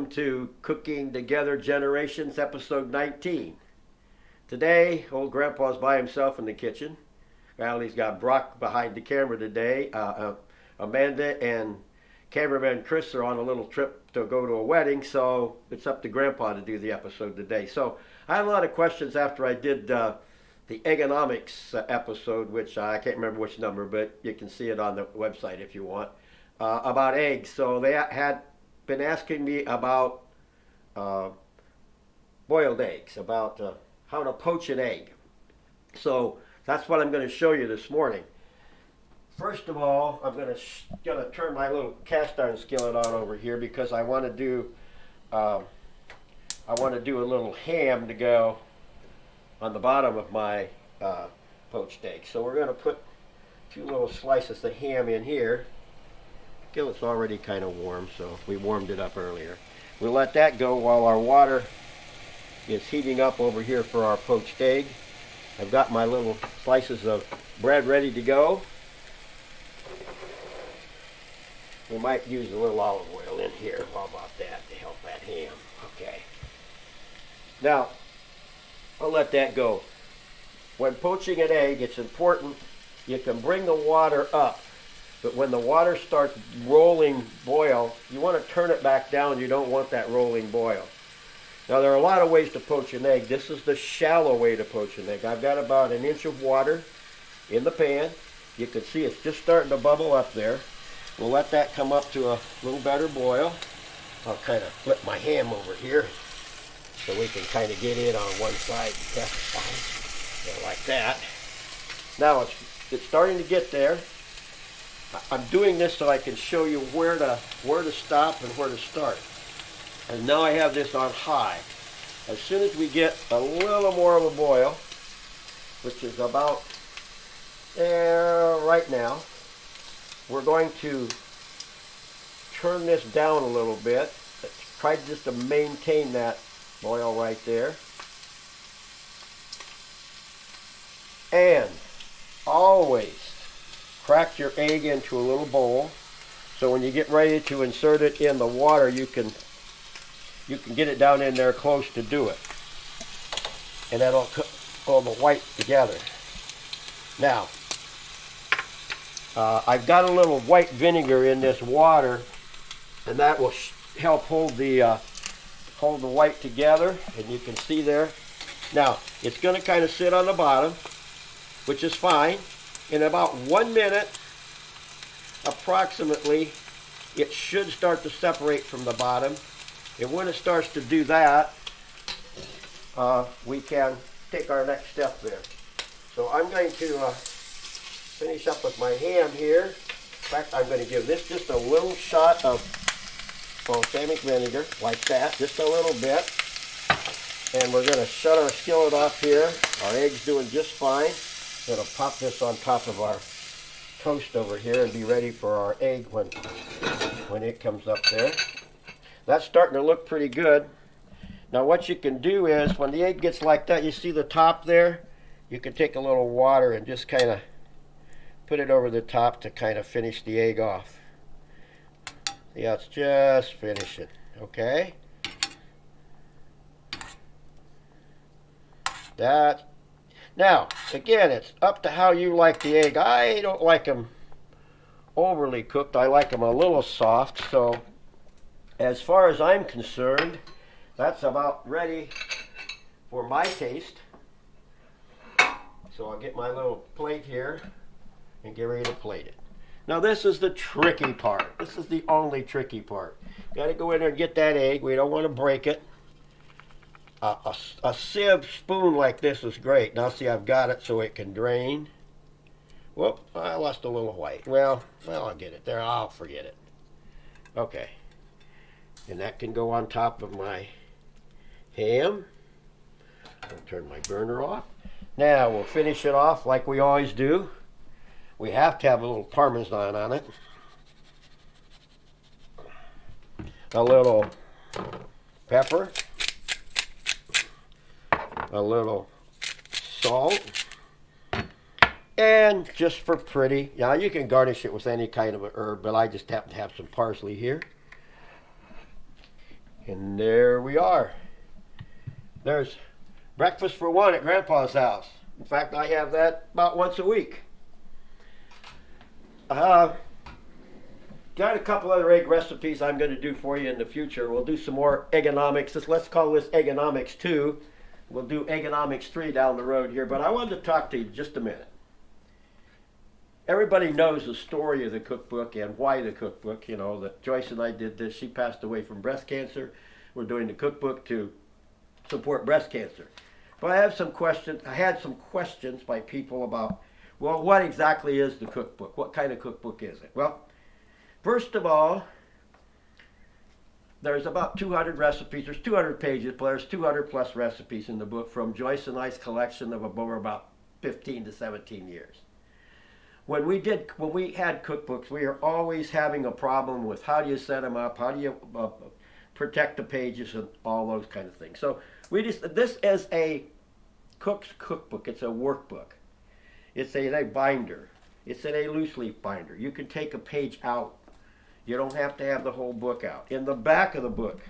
welcome to Cooking Together Generations, episode 19. Today, old Grandpa's by himself in the kitchen. Well, he's got Brock behind the camera today. Amanda and cameraman Chris are on a little trip to go to a wedding, so it's up to Grandpa to do the episode today. So I had a lot of questions after I did the Eggonomics episode, which I can't remember which number, but you can see it on the website if you want, about eggs. So they had been asking me about boiled eggs, about how to poach an egg. So that's what I'm going to show you this morning. First of all, I'm going to turn my little cast iron skillet on over here because I want to do a little ham to go on the bottom of my poached egg. So we're going to put a few little slices of ham in here. Skillet's already kind of warm, so we warmed it up earlier. We'll let that go while our water is heating up over here for our poached egg. I've got my little slices of bread ready to go. We might use a little olive oil in here. How about that to help that ham? Okay. Now, I'll let that go. When poaching an egg, it's important you can bring the water up, but when the water starts rolling boil, you want to turn it back down. You don't want that rolling boil. Now, there are a lot of ways to poach an egg. This is the shallow way to poach an egg. I've got about an inch of water in the pan. You can see it's just starting to bubble up there. We'll let that come up to a little better boil. I'll kind of flip my ham over here so we can kind of get in on one side. Yeah, like that. Now it's starting to get there. I'm doing this so I can show you where to stop and where to start. And now I have this on high. As soon as we get a little more of a boil, which is about there right now, we're going to turn this down a little bit. Try just to maintain that boil right there. And always crack your egg into a little bowl, so when you get ready to insert it in the water, you can get it down in there close to do it. And that'll cook all the white together. Now, I've got a little white vinegar in this water, and that will help hold the white together, and you can see there. Now, it's going to kind of sit on the bottom, which is fine. In about 1 minute, approximately, it should start to separate from the bottom. And when it starts to do that, we can take our next step there. So I'm going to finish up with my ham here. In fact, I'm going to give this just a little shot of balsamic vinegar, like that, just a little bit. And we're going to shut our skillet off here. Our egg's doing just fine. We're going to pop this on top of our toast over here and be ready for our egg when it comes up there. That's starting to look pretty good. Now what you can do is, when the egg gets like that, you see the top there? You can take a little water and just kind of put it over the top to kind of finish the egg off. Yeah, it's just finishing, okay? Now, again, it's up to how you like the egg. I don't like them overly cooked. I like them a little soft. So, as far as I'm concerned, that's about ready for my taste. So I'll get my little plate here and get ready to plate it. Now this is the tricky part. This is the only tricky part. Got to go in there and get that egg. We don't want to break it. A sieve spoon like this is great. Now see, I've got it so it can drain. Whoop, I lost a little white. Well, I'll get it there. I'll forget it. Okay. And that can go on top of my ham. I'll turn my burner off. Now we'll finish it off like we always do. We have to have a little Parmesan on it. A little pepper. A little salt. And just for pretty, now you can garnish it with any kind of a herb, but I just happen to have some parsley here. And there we are. There's breakfast for one at Grandpa's house. In fact, I have that about once a week. Got a couple other egg recipes I'm going to do for you in the future. We'll do some more Eggonomics. Let's call this Eggonomics 2. We'll do Eggonomics 3 down the road here, but I wanted to talk to you just a minute. Everybody knows the story of the cookbook and why the cookbook. You know, that Joyce and I did this. She passed away from breast cancer. We're doing the cookbook to support breast cancer. But I have some questions. I had some questions by people about, well, what exactly is the cookbook? What kind of cookbook is it? Well, first of all, there's about 200 recipes. There's 200 pages, but there's 200 plus recipes in the book from Joyce and I's collection of over about 15 to 17 years. When we had cookbooks, we were always having a problem with how do you set them up, how do you protect the pages, and all those kind of things. So this is a cook's cookbook. It's a workbook. It's a binder. It's in a loose leaf binder. You can take a page out. You don't have to have the whole book out. In the back of the book,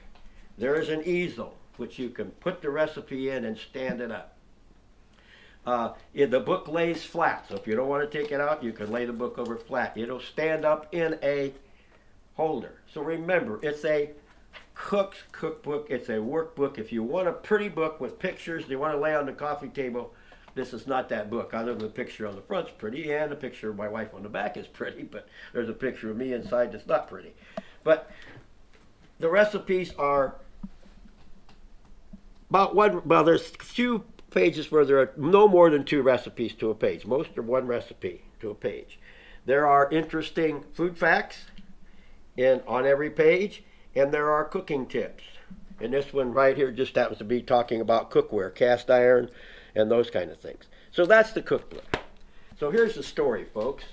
there is an easel which you can put the recipe in and stand it up. The book lays flat, so if you don't want to take it out, you can lay the book over flat. It'll stand up in a holder. So remember, it's a cook's cookbook. It's a workbook. If you want a pretty book with pictures you want to lay on the coffee table, this is not that book. Other than the picture on the front's pretty, and the picture of my wife on the back is pretty, but there's a picture of me inside that's not pretty. But the recipes are about one, well, there's a few pages where there are no more than 2 recipes to a page. Most are 1 recipe to a page. There are interesting food facts on every page, and there are cooking tips. And this one right here just happens to be talking about cookware, cast iron, and those kind of things. So that's the cookbook. So here's the story, folks.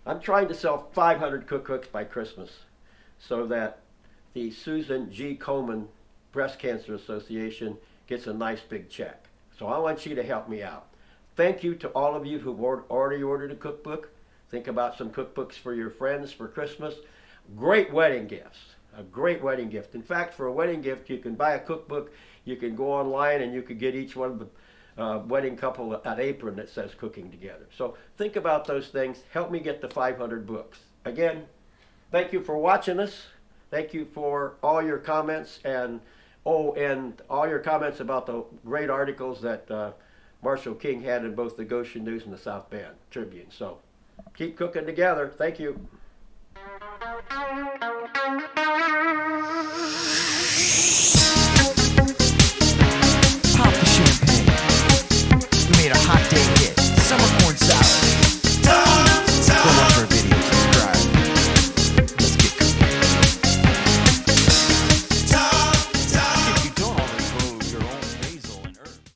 I'm trying to sell 500 cookbooks by Christmas so that the Susan G. Komen Breast Cancer Association gets a nice big check. So I want you to help me out. Thank you to all of you who've already ordered a cookbook. Think about some cookbooks for your friends for Christmas. Great wedding gifts. A great wedding gift. In fact, for a wedding gift, you can buy a cookbook. You can go online and you can get each one of the wedding couple an apron that says Cooking Together. So think about those things. Help me get the 500 books. Again, thank you for watching us. Thank you for all your comments and all your comments about the great articles that Marshall King had in both the Goshen News and the South Bend Tribune. So keep cooking together. Thank you.